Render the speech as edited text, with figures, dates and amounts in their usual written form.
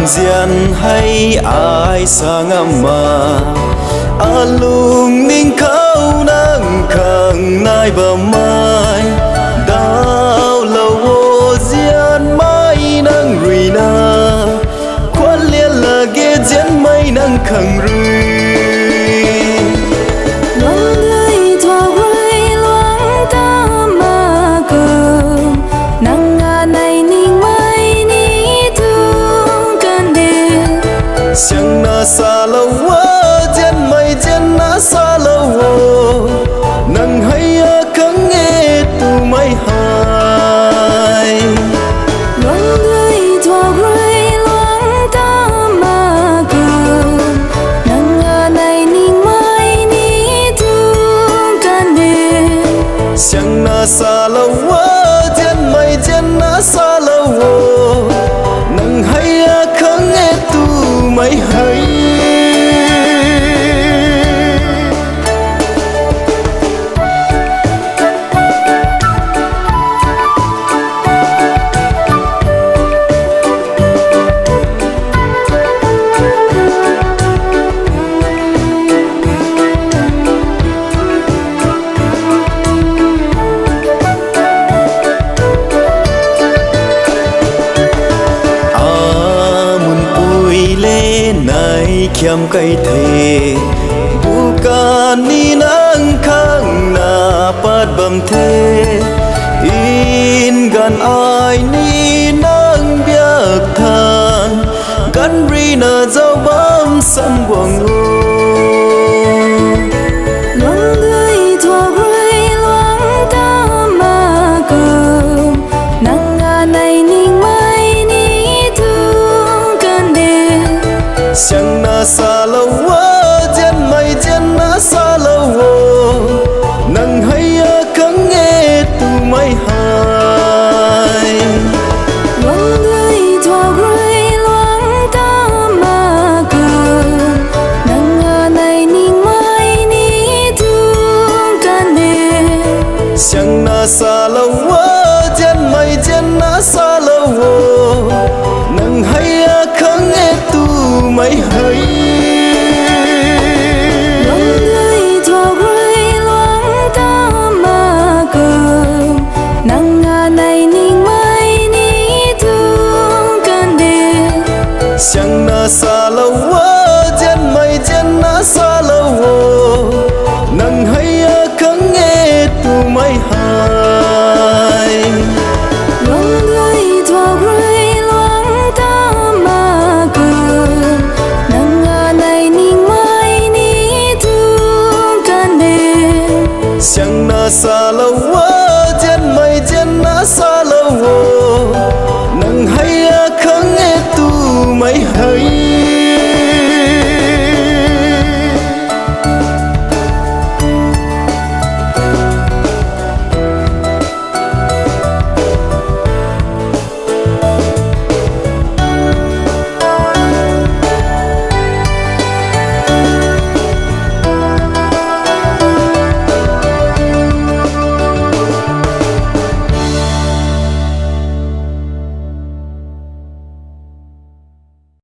dian hay ai sang mà alung ning khâu nang khang nai bờ mai đau lâu dian mai nang rui na quan liên là ghé dian mai nang khang rui chẳng na xa lâu dian mây dian na xa lâu nang hay khăng nghe tu mây hai loang người thua rơi loang ta mà cường nang này ninh mai ni thương can đê chẳng na xa lâu dian mây dian na xa lâu nang hay khăng nghe tu mây hay khiam cây thề bukan ni nang khang na pat bam the in gan ai ni nang biak than gan ri na dâu bám sam quang ngô loang người thua rơi loang ta mà cường nang này ninh mai ni thương can đê chẳng na xa lâu dian mây dian na xa lâu nang hay khăng nghe tu mây hai loang người thua rơi loang ta mà cường nang này ninh mai ni thương can đê chẳng na xa lâu dian mây dian na xa lâu nang hay khăng nghe tu mây hay loang người thua rơi loang ta mà cường nang này ninh mai ni thương can đê chẳng na xa lâu